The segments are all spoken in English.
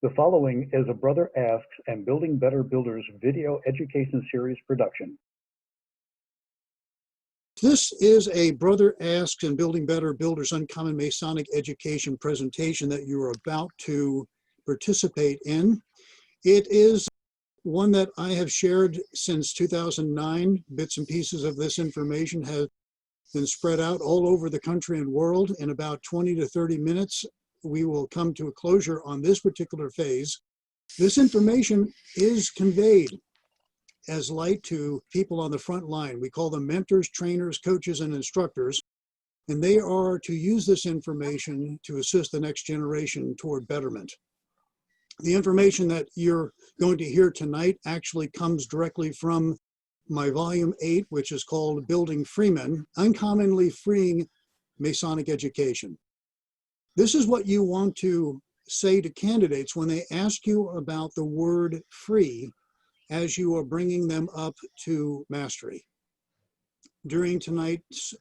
The following is a Brother Asks and Building Better Builders video education series production. This is a Brother Asks and Building Better Builders Uncommon Masonic Education presentation that you are about to participate in. It is one that I have shared since 2009. Bits and pieces of this information have been spread out all over the country and world. In about 20 to 30 minutes, we will come to a closure on this particular phase. This information is conveyed as light to people on the front line. We call them mentors, trainers, coaches, and instructors, and they are to use this information to assist the next generation toward betterment. The information that you're going to hear tonight actually comes directly from my volume 8, which is called Building Freemen, Uncommonly Freeing Masonic Education. This is what you want to say to candidates when they ask you about the word free as you are bringing them up to mastery. During tonight's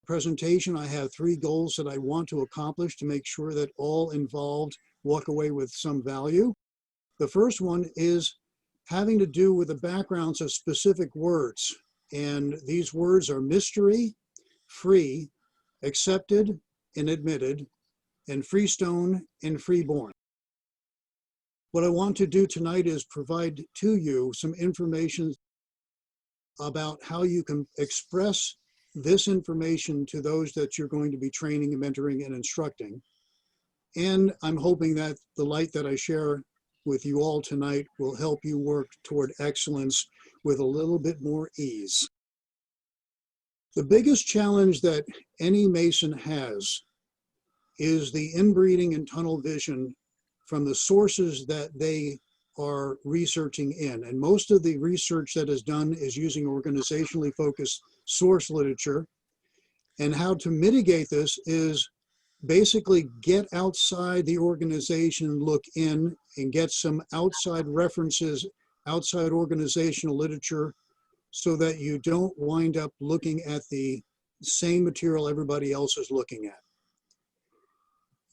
presentation, I have 3 goals that I want to accomplish to make sure that all involved walk away with some value. The first one is having to do with the backgrounds of specific words. And these words are mystery, free, accepted, and admitted, and Freestone and Freeborn. What I want to do tonight is provide to you some information about how you can express this information to those that you're going to be training and mentoring and instructing. And I'm hoping that the light that I share with you all tonight will help you work toward excellence with a little bit more ease. The biggest challenge that any Mason has is the inbreeding and tunnel vision from the sources that they are researching in. And most of the research that is done is using organizationally focused source literature. And how to mitigate this is basically get outside the organization, look in, and get some outside references, outside organizational literature, so that you don't wind up looking at the same material everybody else is looking at.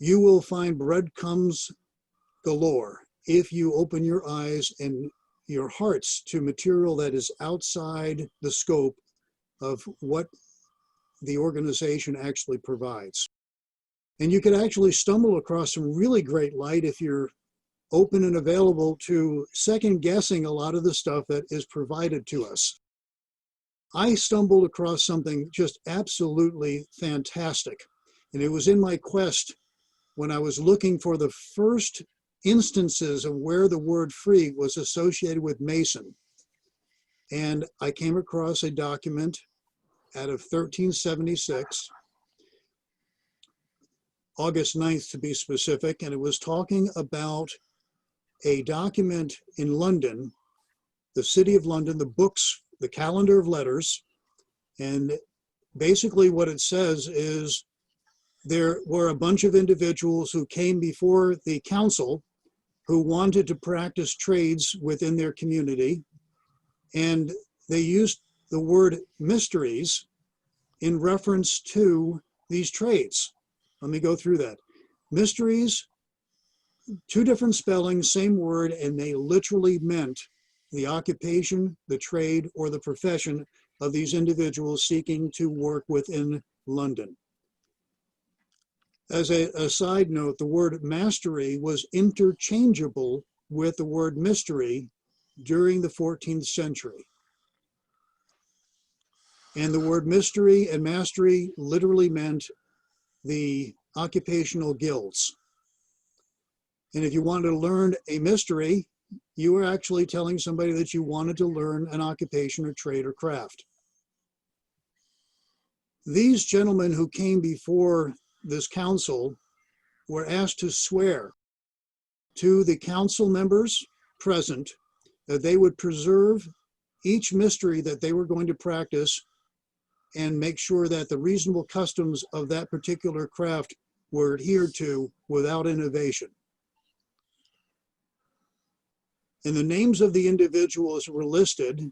You will find breadcrumbs galore if you open your eyes and your hearts to material that is outside the scope of what the organization actually provides. And you could actually stumble across some really great light if you're open and available to second guessing a lot of the stuff that is provided to us. I stumbled across something just absolutely fantastic. And it was in my quest when I was looking for the first instances of where the word free was associated with Mason. And I came across a document out of 1376, August 9th to be specific, and it was talking about a document in London, the city of London, the books, the calendar of letters. And basically what it says is there were a bunch of individuals who came before the council who wanted to practice trades within their community, and they used the word mysteries in reference to these trades. Let me go through that. Mysteries, 2 different spellings, same word, and they literally meant the occupation, the trade, or the profession of these individuals seeking to work within London. As a side note, the word mastery was interchangeable with the word mystery during the 14th century. And the word mystery and mastery literally meant the occupational guilds. And if you wanted to learn a mystery, you were actually telling somebody that you wanted to learn an occupation or trade or craft. These gentlemen who came before this council were asked to swear to the council members present that they would preserve each mystery that they were going to practice and make sure that the reasonable customs of that particular craft were adhered to without innovation. And the names of the individuals were listed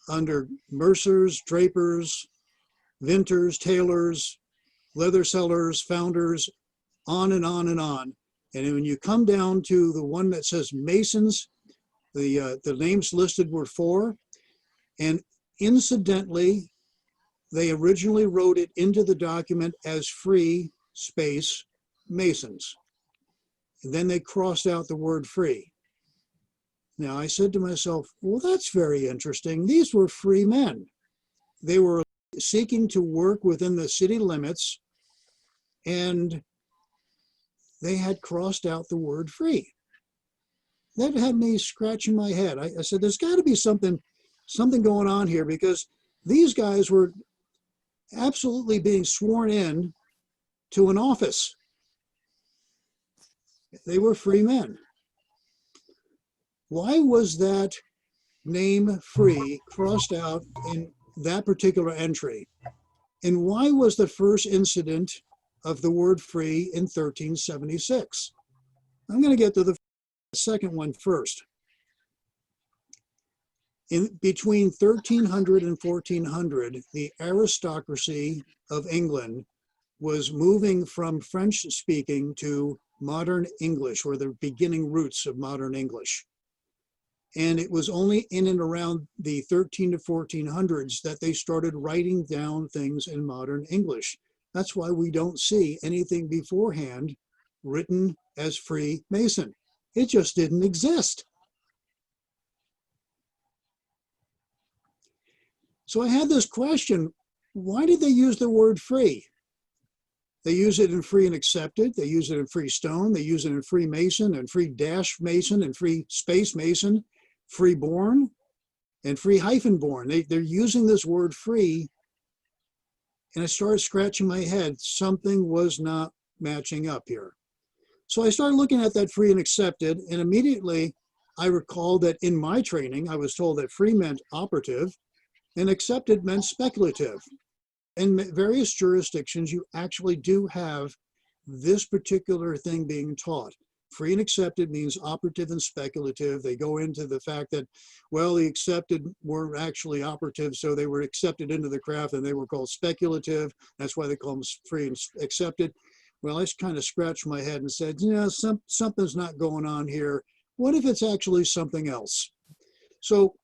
under mercers, drapers, vintners, tailors, leather sellers, founders, on and on and on. And when you come down to the one that says Masons, the names listed were 4. And incidentally, they originally wrote it into the document as free space Masons. And then they crossed out the word free. Now I said to myself, well, that's very interesting. These were free men. They were seeking to work within the city limits, and they had crossed out the word free. That had me scratching my head. I said, there's got to be something going on here, because these guys were absolutely being sworn in to an office. They were free men. Why was that name free crossed out in that particular entry? And why was the first incident of the word free in 1376? I'm going to get to the second one first. In between 1300 and 1400, the aristocracy of England was moving from French speaking to modern English, or the beginning roots of modern English. And it was only in and around the 13 to 1400s that they started writing down things in modern English. That's why we don't see anything beforehand written as free Mason. It just didn't exist. So I had this question, why did they use the word free? They use it in free and accepted. They use it in Freestone. They use it in free Mason and free dash Mason and free space Mason, Freeborn and free hyphen born. They're using this word free. And I started scratching my head. Something was not matching up here. So I started looking at that free and accepted, and immediately I recalled that in my training, I was told that free meant operative and accepted meant speculative. In various jurisdictions, you actually do have this particular thing being taught. Free and accepted means operative and speculative. They go into the fact that, well, the accepted were actually operative, so they were accepted into the craft and they were called speculative. That's why they call them free and accepted. Well, I just kind of scratched my head and said, you know, something's not going on here. What if it's actually something else? So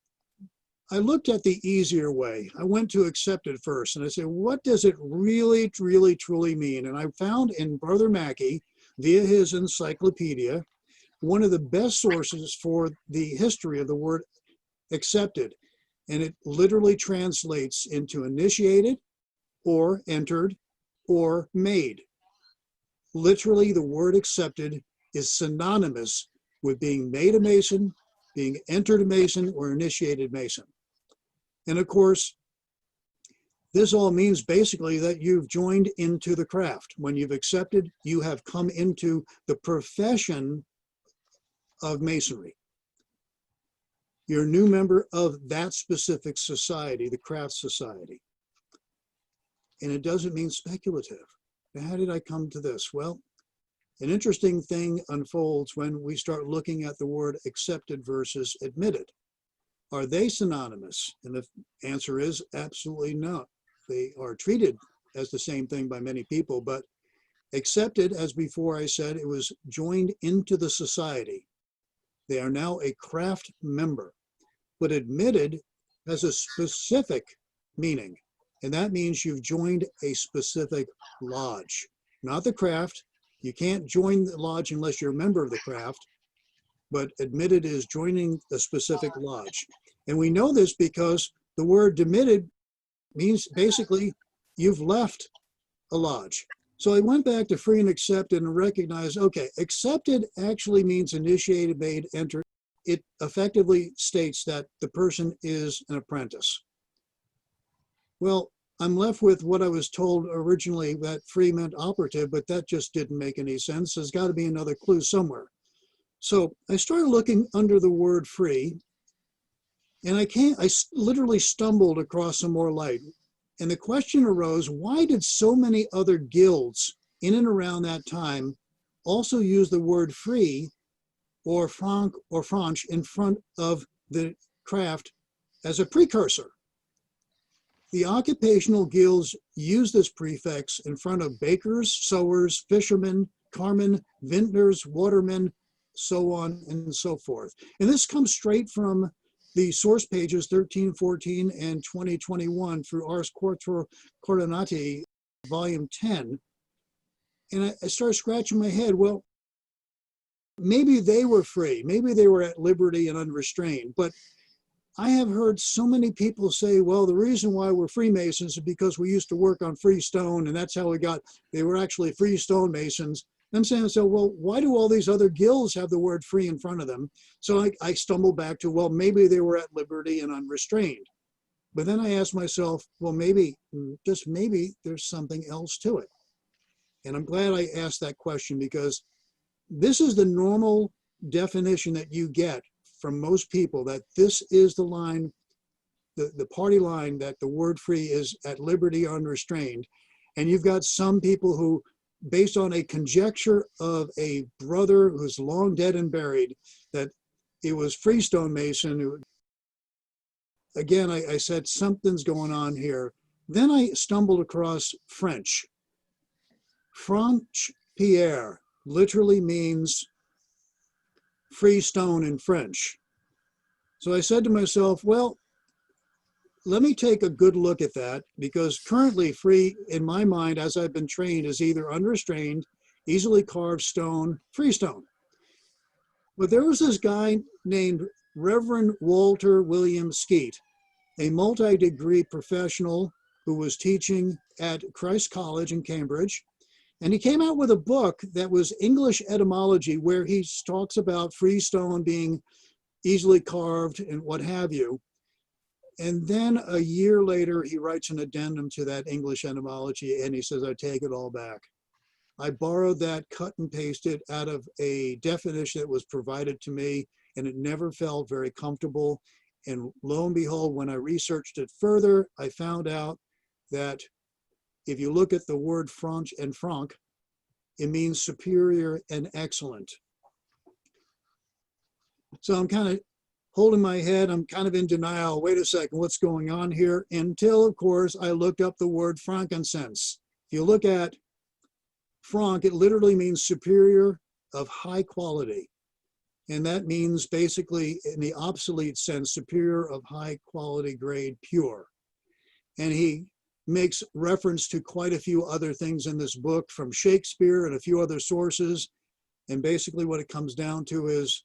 I looked at the easier way. I went to accepted first, and I said, what does it really, truly mean? And I found in Brother Mackey, via his encyclopedia, one of the best sources for the history of the word accepted. And it literally translates into initiated, or entered, or made. Literally, the word accepted is synonymous with being made a Mason, being entered a Mason, or initiated Mason. And of course, this all means basically that you've joined into the craft. When you've accepted, you have come into the profession of Masonry. You're a new member of that specific society, the craft society. And it doesn't mean speculative. Now, how did I come to this? Well, an interesting thing unfolds when we start looking at the word accepted versus admitted. Are they synonymous? And the answer is absolutely not. They are treated as the same thing by many people, but accepted, as before I said, it was joined into the society. They are now a craft member. But admitted has a specific meaning, and that means you've joined a specific lodge, not the craft. You can't join the lodge unless you're a member of the craft, but admitted is joining a specific lodge. And we know this because the word demitted means basically you've left a lodge. So I went back to free and accepted and recognized, okay, accepted actually means initiated, made, entered. It effectively states that the person is an apprentice. Well, I'm left with what I was told originally, that free meant operative, but that just didn't make any sense. There's got to be another clue somewhere. So I started looking under the word free, and I literally stumbled across some more light. And the question arose, why did so many other guilds in and around that time also use the word free or franc or franche in front of the craft as a precursor? The occupational guilds used this prefix in front of bakers, sewers, fishermen, carmen, vintners, watermen, so on and so forth. And this comes straight from the source pages 1314 and 2021 through Ars Quarto Coordinati, volume 10. And I started scratching my head. Well, maybe they were free. Maybe they were at liberty and unrestrained. But I have heard so many people say, well, the reason why we're Freemasons is because we used to work on Freestone, and that's how we got, they were actually Freestone Masons. I'm saying, so, well, why do all these other guilds have the word free in front of them? So I stumbled back to, well, maybe they were at liberty and unrestrained. But then I asked myself, well, maybe, just maybe there's something else to it. And I'm glad I asked that question, because this is the normal definition that you get from most people, that this is the line, the party line, that the word free is at liberty unrestrained. And you've got some people who, based on a conjecture of a brother who's long dead and buried, that it was Freestone Mason who, again, I said something's going on here. Then I stumbled across French. Franche Pierre literally means freestone in French. So I said to myself, well, let me take a good look at that, because currently free, in my mind, as I've been trained, is either unrestrained, easily carved stone, freestone. But there was this guy named Reverend Walter William Skeet, a multi-degree professional who was teaching at Christ College in Cambridge. And he came out with a book that was English etymology, where he talks about freestone being easily carved and what have you. And then a year later, he writes an addendum to that English etymology, and he says, I take it all back. I borrowed that, cut and pasted out of a definition that was provided to me, and it never felt very comfortable. And lo and behold, when I researched it further, I found out that if you look at the word Franche and Franc, it means superior and excellent. So I'm kind of holding my head. I'm kind of in denial. Wait a second, what's going on here? Until, of course, I looked up the word frankincense. If you look at Franc, it literally means superior, of high quality. And that means basically, in the obsolete sense, superior, of high quality, grade, pure. And he makes reference to quite a few other things in this book from Shakespeare and a few other sources. And basically what it comes down to is,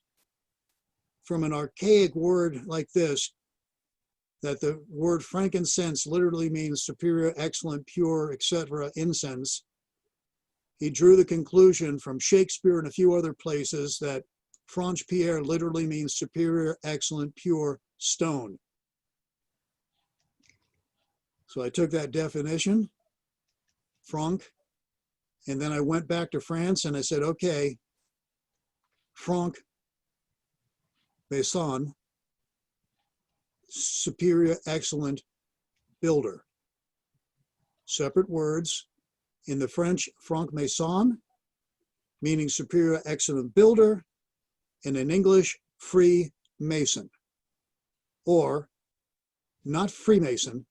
from an archaic word like this, that the word frankincense literally means superior, excellent, pure, etc., incense. He drew the conclusion from Shakespeare and a few other places that Franche Pierre literally means superior, excellent, pure stone. So I took that definition, Franc, and then I went back to France and I said, okay, Franc Mason, superior, excellent, builder. Separate words. In the French, Franc Mason, meaning superior, excellent builder, and in English, free mason, or not Freemason,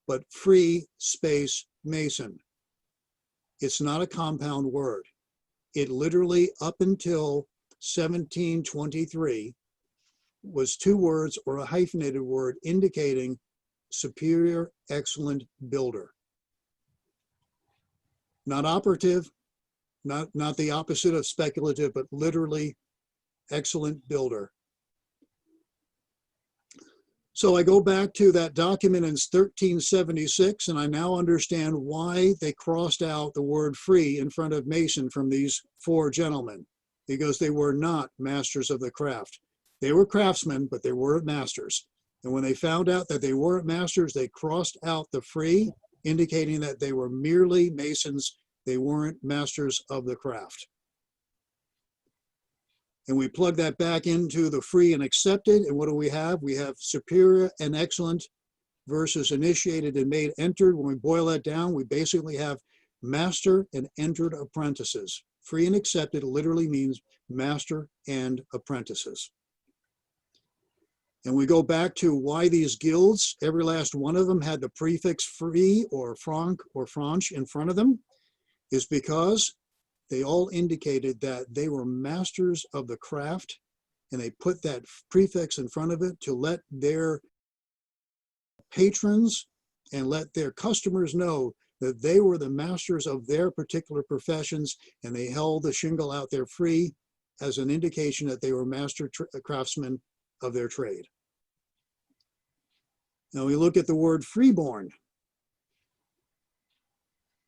but free space mason. It's not a compound word. It literally, up until 1723, was two words or a hyphenated word indicating superior, excellent builder. Not operative, not the opposite of speculative, but literally excellent builder. So I go back to that document in 1376, and I now understand why they crossed out the word free in front of Mason from these four gentlemen, because they were not masters of the craft. They were craftsmen, but they weren't masters. And when they found out that they weren't masters, they crossed out the free, indicating that they were merely masons. They weren't masters of the craft. And we plug that back into the free and accepted. And what do we have? We have superior and excellent versus initiated and made entered. When we boil that down, we basically have master and entered apprentices. Free and accepted literally means master and apprentices. And we go back to why these guilds, every last one of them had the prefix free or franc or franche in front of them, is because they all indicated that they were masters of the craft, and they put that prefix in front of it to let their patrons and let their customers know that they were the masters of their particular professions, and they held the shingle out there free as an indication that they were master craftsmen of their trade. Now we look at the word freeborn.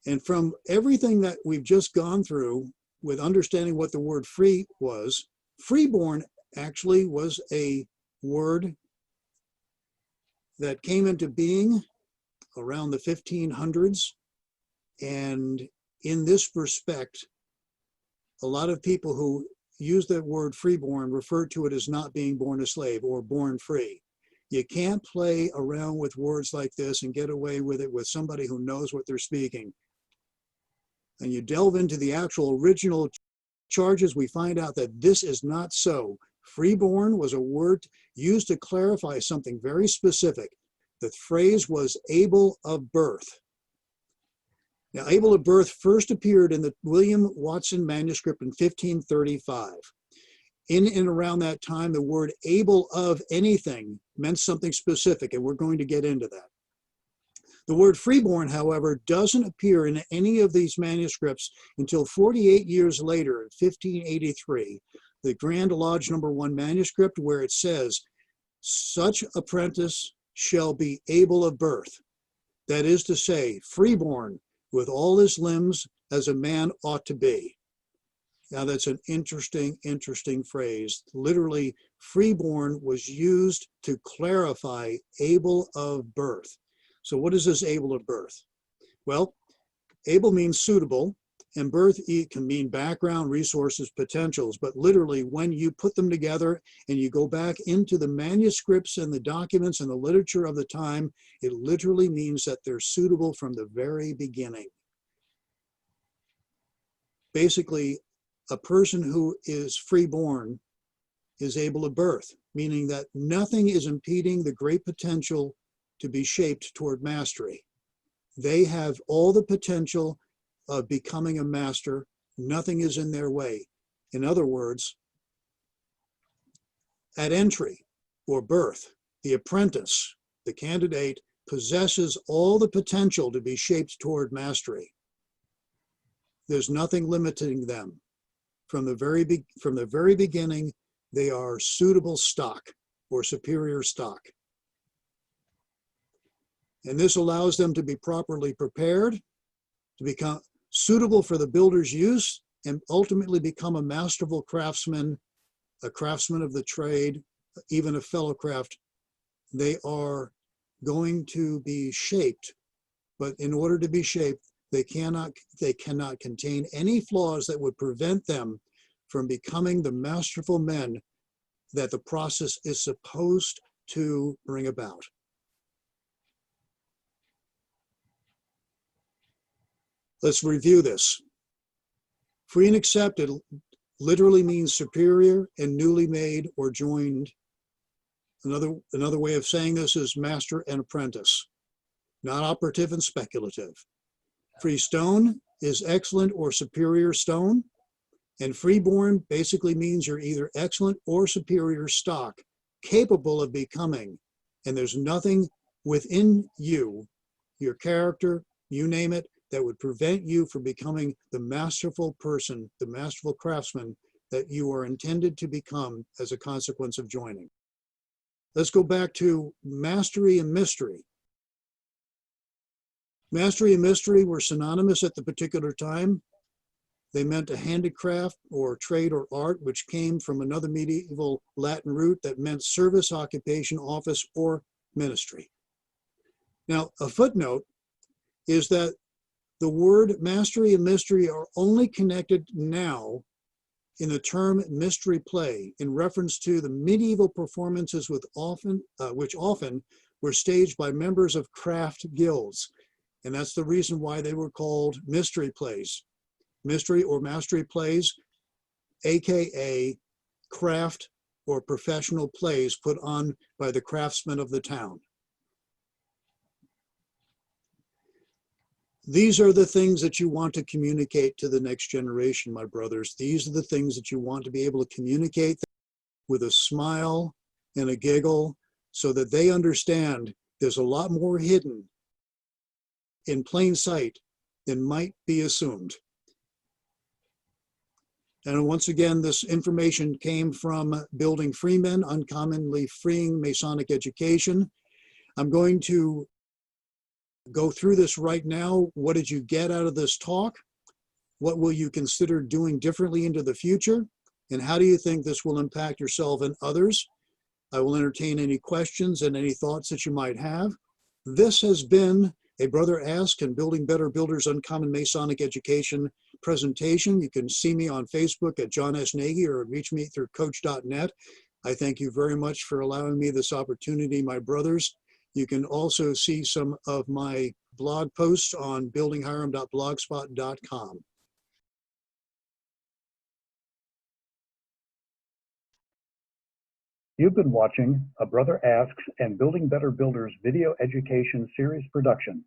And from everything that we've just gone through with understanding what the word free was, freeborn actually was a word that came into being around the 1500s. And in this respect, a lot of people who use that word freeborn refer to it as not being born a slave or born free. You can't play around with words like this and get away with it with somebody who knows what they're speaking. And you delve into the actual original charges, we find out that this is not so. Freeborn was a word used to clarify something very specific. The phrase was able of birth. Now, able of birth first appeared in the William Watson manuscript in 1535. In and around that time, the word able of anything meant something specific, and we're going to get into that. The word freeborn, however, doesn't appear in any of these manuscripts until 48 years later, in 1583, the Grand Lodge No. 1 manuscript, where it says, "Such apprentice shall be able of birth." That is to say, freeborn with all his limbs as a man ought to be. Now that's an interesting phrase. Literally, freeborn was used to clarify able of birth. So what is this able of birth? Well, able means suitable, and birth can mean background, resources, potentials, but literally when you put them together and you go back into the manuscripts and the documents and the literature of the time, it literally means that they're suitable from the very beginning. Basically, a person who is freeborn is able of birth, meaning that nothing is impeding the great potential to be shaped toward mastery. They have all the potential of becoming a master. Nothing is in their way. In other words, at entry or birth, the apprentice, the candidate, possesses all the potential to be shaped toward mastery. There's nothing limiting them. From the very beginning, they are suitable stock or superior stock. And this allows them to be properly prepared, to become suitable for the builder's use, and ultimately become a masterful craftsman, a craftsman of the trade, even a fellow craft. They are going to be shaped, but in order to be shaped, they cannot contain any flaws that would prevent them from becoming the masterful men that the process is supposed to bring about. Let's review this. Free and accepted literally means superior and newly made or joined. Another way of saying this is master and apprentice, not operative and speculative. Freestone is excellent or superior stone, and freeborn basically means you're either excellent or superior stock, capable of becoming, and there's nothing within you, your character, you name it, that would prevent you from becoming the masterful person, the masterful craftsman that you are intended to become as a consequence of joining. Let's go back to mastery and mystery. Mastery and mystery were synonymous at the particular time. They meant a handicraft or trade or art, which came from another medieval Latin root that meant service, occupation, office, or ministry. Now, a footnote is that the word mastery and mystery are only connected now in the term mystery play in reference to the medieval performances which often were staged by members of craft guilds. And that's the reason why they were called mystery plays. Mystery or mastery plays, AKA craft or professional plays put on by the craftsmen of the town. These are the things that you want to communicate to the next generation, my brothers. These are the things that you want to be able to communicate with a smile and a giggle so that they understand there's a lot more hidden in plain sight than might be assumed. And once again, this information came from Building Free Men, Uncommonly Freeing Masonic Education. I'm going to go through this right now. What did you get out of this talk? What will you consider doing differently into the future? And how do you think this will impact yourself and others? I will entertain any questions and any thoughts that you might have. This has been a Brother Ask and Building Better Builders Uncommon Masonic Education presentation. You can see me on Facebook at John S. Nagy or reach me through coach.net. I thank you very much for allowing me this opportunity, my brothers. You can also see some of my blog posts on buildinghiram.blogspot.com. You've been watching a Brother Asks and Building Better Builders video education series production.